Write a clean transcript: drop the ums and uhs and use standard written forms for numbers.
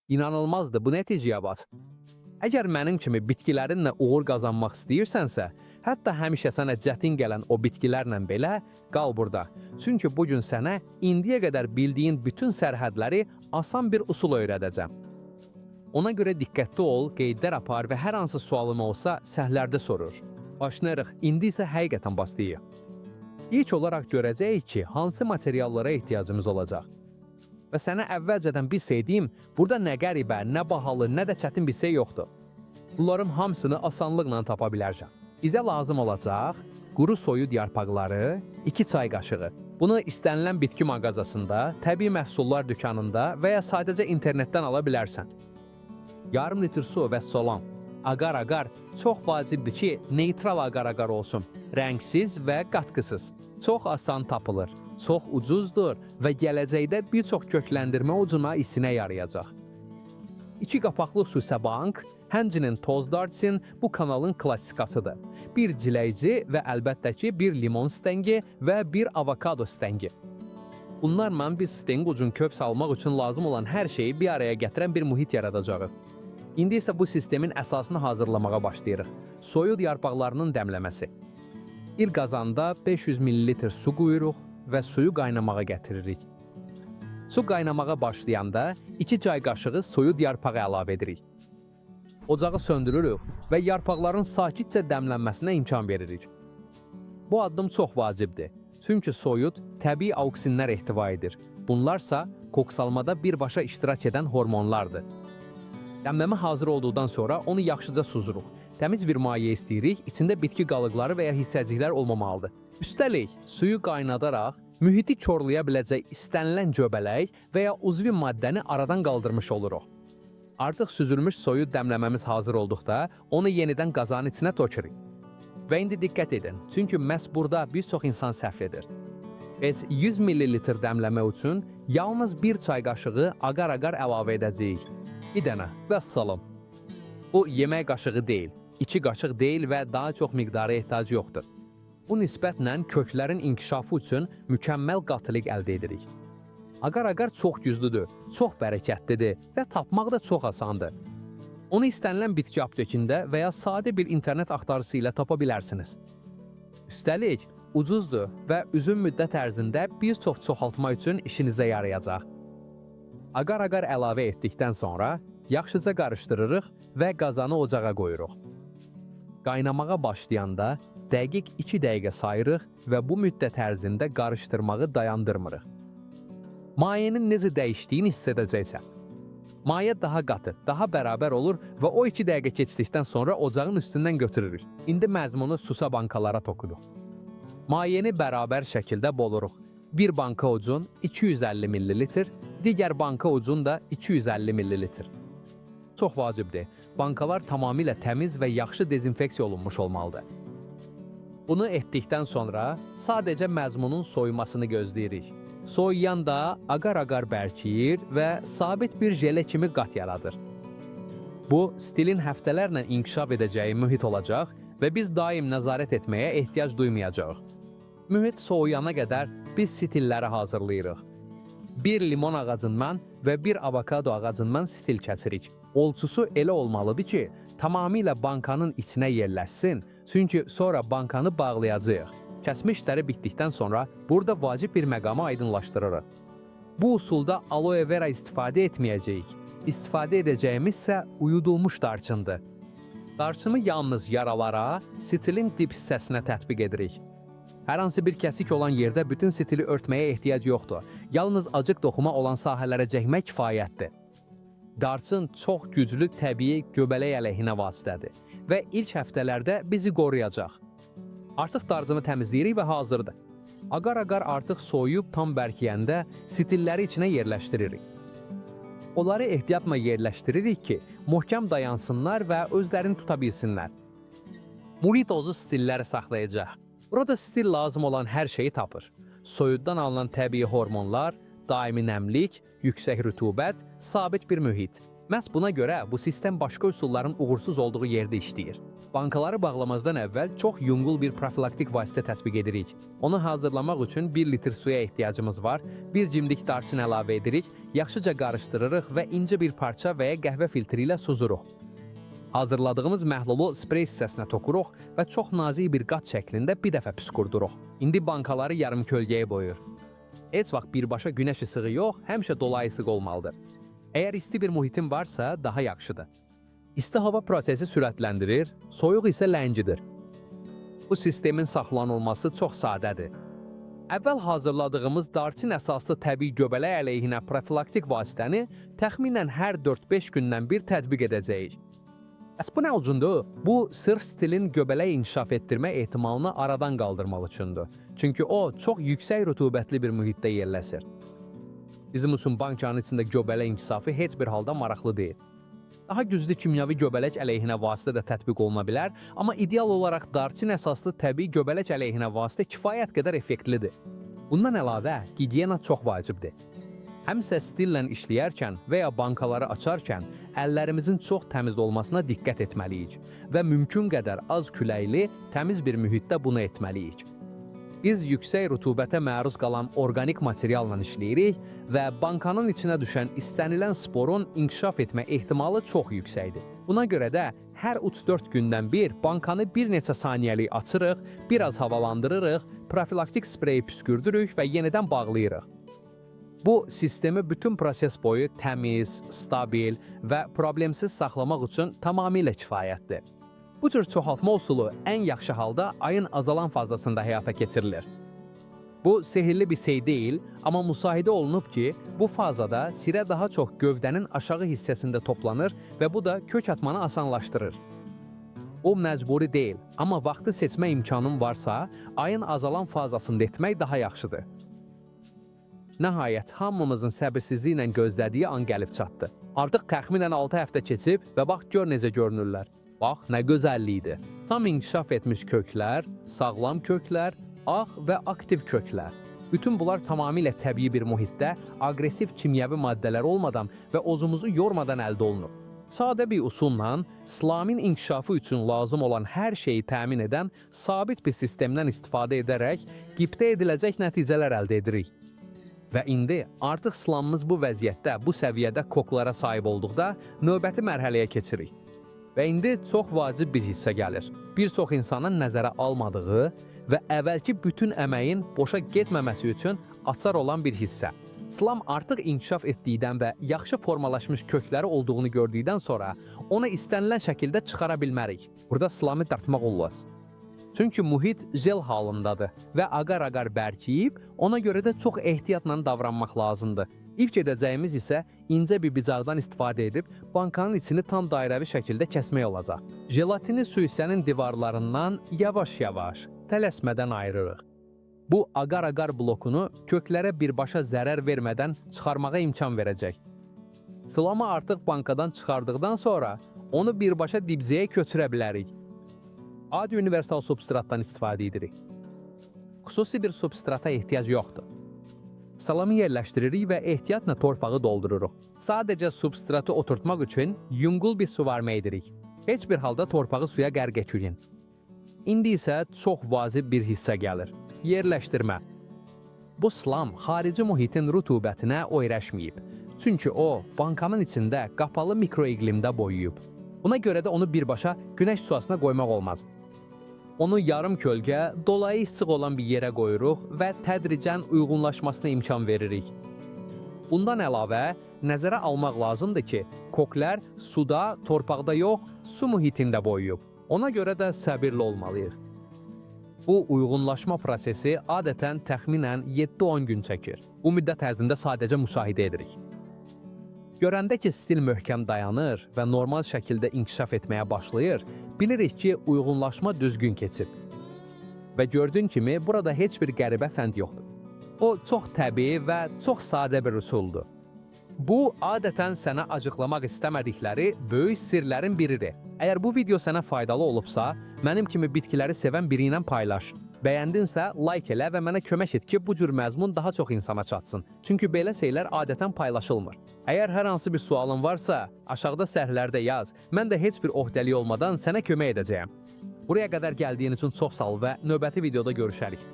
İnanılmazdır bu nəticəyə bax. Əgər mənim kimi bitkilərinlə uğur qazanmaq istəyirsənsə, hətta həmişə sənə çətin gələn o bitkilərlə belə qal burada. Çünki bu gün sənə indiyə qədər bildiyin bütün sərhədləri asan bir usul öyrədəcəm. Ona görə diqqətli ol, qeydlər apar və hər hansı sualın olsa səhvlərdə sorur. Başlayırıq, indi isə həqiqətən başlayıq. İlk olaraq görəcəyik ki, hansı materiallara ehtiyacımız olacaq. Və sənə əvvəlcədən bilsəydim, burada nə qəribə, nə bahalı, nə də çətin bir şey yoxdur. Bunların hamısını asanlıqla tapa bilərsən. Bizə lazım olacaq quru soyud yarpaqları, 2 çay qaşığı. Bunu istənilən bitki mağazasında, təbii məhsullar dükanında və ya sadəcə internetdən ala bilərsən. Yarım litr su və solan. Agar-agar çox vacibdir ki, neytral agar-agar olsun, rəngsiz və qatqısız. Çox asan tapılır, çox ucuzdur və gələcəkdə bir çox kökləndirmə ucuna isinə yarayacaq. 2 qapaqlı Susebank, həmçinin toz darçin bu kanalın klassikasıdır. Bir ciləyci və əlbəttə ki, bir limon stəngi və bir avokado stəngi. Bunlar mən bir steng ucun köp salmaq üçün lazım olan hər şeyi bir araya gətirən bir mühit yaradacağıq. İndi isə bu sistemin əsasını hazırlamağa başlayırıq. Soyud yarpaqlarının dəmləməsi. Bir qazanda 500 ml su qoyuruq və suyu qaynamağa gətiririk. Su qaynamağa başlayanda 2 çay qaşığı soyud yarpağı əlavə edirik. Ocağı söndürürük və yarpaqların sakitcə dəmlənməsinə imkan veririk. Bu addım çox vacibdir. Çünki soyud təbii auksinlər ehtiva edir. Bunlarsa koksalmada birbaşa iştirak edən hormonlardır. Dəmləmə hazır olduqdan sonra onu yaxşıca suzuruq. Təmiz bir maye istəyirik, içində bitki qalıqları və ya hissəciklər olmamalıdır. Üstəlik, suyu qaynadaraq mühiti korlaya biləcək istənilən göbələk və ya uzvi maddəni aradan qaldırmış oluruq. Artıq süzülmüş soyud dəmləməmiz hazır olduqda onu yenidən qazanın içinə tökürük. Və indi diqqət edin, çünki məhz burada bir çox insan səhv edir. Biz 100 ml dəmləmə üçün yalnız 1 çay qaşığı agar-agar əlavə edəcəyik. Bir dənə və salam. Bu yemək qaşığı deyil, 2 qaşıq deyil və daha çox miqdara ehtiyac yoxdur. Bu nisbətlə köklərin inkişafı üçün mükəmməl qatılıq əldə edirik. Agar-agar çox güclüdür, çox bərəkətlidir və tapmaq da çox asandır. Onu istənilən bitki aptekində və ya sadə bir internet axtarışı ilə tapa bilərsiniz. Üstəlik, ucuzdur və uzun müddət ərzində bir çox çoxaltma üçün işinizə yarayacaq. Agar-agar əlavə etdikdən sonra yaxşıca qarışdırırıq və qazanı ocağa qoyuruq. Qaynamağa başlayanda dəqiq 2 dəqiqə sayırıq və bu müddət ərzində qarışdırmağı dayandırmırıq. Mayenin necə dəyişdiyini hiss edəcəksən. Maye daha qatı, daha bərabər olur və o 2 dəqiqə keçdikdən sonra ocağın üstündən götürürük. İndi məzmunu susa bankalara toxuruq. Mayeni bərabər şəkildə boluruq. Bir banka ucun 250 ml, digər banka ucun da 250 ml. Çox vacibdir. Bankalar tamamilə təmiz və yaxşı dezinfeksiya olunmuş olmalıdır. Bunu etdikdən sonra sadəcə məzmunun soyumasını gözləyirik. Soyuyanda agar-agar bərkiyir və sabit bir jelə kimi qat yaradır. Bu, stilin həftələrlə inkişaf edəcəyi mühit olacaq və biz daim nəzarət etməyə ehtiyac duymayacağıq. Mühit soğuyana qədər biz stilləri hazırlayırıq. Bir limon ağacından və bir avokado ağacından stil kəsirik. Olçusu elə olmalıdır ki, tamamilə bankanın içinə yerləşsin, çünki sonra bankanı bağlayacağıq. Kəsmə işləri bitdikdən sonra burada vacib bir məqamı aydınlaşdırırıq. Bu usulda aloe vera istifadə etməyəcəyik. İstifadə edəcəyimiz isə uyudulmuş darçındır. Darçını yalnız yaralara, stilin dip hissəsinə tətbiq edirik. Hər hansı bir kəsik olan yerdə bütün stili örtməyə ehtiyac yoxdur. Yalnız acıq toxuma olan sahələrə çəkmək kifayətdir. Darçın çox güclü təbii göbələk əleyhinə vasitədir və ilk həftələrdə bizi qoruyacaq. Artıq darcını təmizləyirik və hazırdır. Agar-agar artıq soyuyub tam bərkiyəndə stilləri içinə yerləşdiririk. Onları ehtiyatla yerləşdiririk ki, möhkəm dayansınlar və özlərini tuta bilsinlər. Muritozu stilləri saxlayacaq. Burada stil lazım olan hər şeyi tapır. Soyuddan alınan təbii hormonlar, daimi nəmlik, yüksək rütubət, sabit bir mühit. Məhz buna görə bu sistem başqa üsulların uğursuz olduğu yerdə işləyir. Bankaları bağlamazdan əvvəl çox yüngül bir profilaktik vasitə tətbiq edirik. Onu hazırlamaq üçün 1 litr suya ehtiyacımız var, bir cimdik darçın əlavə edirik, yaxşıca qarışdırırıq və incə bir parça və ya qəhvə filtri ilə suzuruq. Hazırladığımız məhlulu sprey hissəsinə tokuruq və çox nazik bir qat şəklində bir dəfə püskürduruq. İndi bankaları yarım kölgəyə boyur. Heç vaxt birbaşa günəş işığı yox, həmişə dolayı işıq olmalıdır. Əgər isti bir mühitin varsa, daha yaxşıdır. İsti hava prosesi sürətləndirir, soyuq isə ləngidir. Bu sistemin saxlanılması çox sadədir. Əvvəl hazırladığımız darçin əsaslı təbii göbələk əleyhinə profilaktik vasitəni təxminən hər 4-5 gündən bir tətbiq edəcəyik. Bəs bu nə üçündür? Bu, sırf stilin göbələk inkişaf etdirmə ehtimalını aradan qaldırmaq üçündür. Çünki o, çox yüksək rütubətli bir mühitdə yerləşir. Bizim üçün bankanın içində göbələk inkişafı heç bir halda maraqlı deyil. Daha güclü kimyəvi göbələk əleyhinə vasitə də tətbiq oluna bilər, amma ideal olaraq darçin əsaslı təbii göbələk əleyhinə vasitə kifayət qədər effektlidir. Bundan əlavə, gigiyena çox vacibdir. Həmsə stillə işləyərkən və ya bankaları açarkən əllərimizin çox təmiz olmasına diqqət etməliyik və mümkün qədər az küləkli, təmiz bir mühitdə bunu etməliyik. Biz yüksək rütubətə məruz qalan orqanik materialla işləyirik və bankanın içinə düşən istənilən sporun inkişaf etmə ehtimalı çox yüksəkdir. Buna görə də hər 3-4 gündən bir bankanı bir neçə saniyəlik açırıq, biraz havalandırırıq, profilaktik spreyi püskürdürük və yenidən bağlayırıq. Bu, sistemi bütün proses boyu təmiz, stabil və problemsiz saxlamaq üçün tamamilə kifayətdir. Bu cür çoxaltma usulu ən yaxşı halda ayın azalan fazasında həyata keçirilir. Bu, sehirli bir şey deyil, amma müsahidə olunub ki, bu fazada sirə daha çox gövdənin aşağı hissəsində toplanır və bu da kök atmanı asanlaşdırır. O məcburi deyil, amma vaxtı seçmə imkanın varsa, ayın azalan fazasında etmək daha yaxşıdır. Nəhayət, hamımızın səbirsizliklə gözlədiyi an gəlib çatdı. Artıq təxminən 6 həftə keçib və bax gör necə görünürlər. Bax, nə gözəllikdir. Tam inkişaf etmiş köklər, sağlam köklər, ağ və aktiv köklər. Bütün bunlar tamamilə təbii bir mühitdə, aqressiv kimyəvi maddələr olmadan və özümüzü yormadan əldə olunur. Sadə bir usulla, slamın inkişafı üçün lazım olan hər şeyi təmin edən sabit bir sistemdən istifadə edərək qibdə ediləcək nəticələr əldə edirik. Və indi artıq slamımız bu vəziyyətdə, bu səviyyədə koklara sahib olduqda növbəti mərhələyə keçirik. Və indi çox vacib bir hissə gəlir. Bir çox insanın nəzərə almadığı və əvvəlki bütün əməyin boşa getməməsi üçün açar olan bir hissə. Slam artıq inkişaf etdikdən və yaxşı formalaşmış kökləri olduğunu gördükdən sonra onu istənilən şəkildə çıxara bilmərik. Burada slamı dartmaq olmaz. Çünki mühit jel halındadır və aqar-aqar bərkiyib, ona görə də çox ehtiyatla davranmaq lazımdır. İlk edəcəyimiz isə incə bir bıcaqdan istifadə edib bankanın içini tam dairəvi şəkildə kəsmək olacaq. Jelatini su hissənin divarlarından yavaş-yavaş, tələsmədən ayırırıq. Bu, aqar-aqar blokunu köklərə birbaşa zərər vermədən çıxarmağa imkan verəcək. Slamı artıq bankadan çıxardıqdan sonra onu birbaşa dibzəyə köçürə bilərik. Adi universal substratdan istifadə edirik. Xüsusi bir substrata ehtiyac yoxdur. Salamı yerləşdiririk və ehtiyatla torpağı doldururuq. Sadəcə substratı oturtmaq üçün yüngül bir suvarma edirik. Heç bir halda torpağı suya qərq etməyin. İndi isə çox vacib bir hissə gəlir. Yerləşdirmə. Bu slam xarici mühitin rütubətinə öyrəşməyib. Çünki o, bankanın içində qapalı mikroiqlimdə boyuyub. Buna görə də onu birbaşa günəş şüasına qoymaq olmaz. Onu yarım kölgə, dolayı istiq olan bir yerə qoyuruq və tədricən uyğunlaşmasına imkan veririk. Bundan əlavə, nəzərə almaq lazımdır ki, koklər suda, torpaqda yox, su mühitində boyuyub. Ona görə də səbirli olmalıyıq. Bu uyğunlaşma prosesi adətən təxminən 7-10 gün çəkir. Bu müddət ərzində sadəcə müşahidə edirik. Görəndə ki, stil möhkəm dayanır və normal şəkildə inkişaf etməyə başlayır, bilirik ki, uyğunlaşma düzgün keçib. Və gördüyün kimi, burada heç bir qəribə fənd yoxdur. O, çox təbii və çox sadə bir üsuldur. Bu, adətən sənə acıqlamaq istəmədikləri böyük sirlərin biridir. Əgər bu video sənə faydalı olubsa, mənim kimi bitkiləri sevən biri ilə paylaş. Bəyəndinsə, like elə və mənə kömək et ki, bu cür məzmun daha çox insana çatsın. Çünki belə şeylər adətən paylaşılmır. Əgər hər hansı bir sualın varsa, aşağıda sərhlərdə yaz. Mən də heç bir öhdəlik olmadan sənə kömək edəcəyəm. Buraya qədər gəldiyin üçün çox sağ ol və növbəti videoda görüşərik.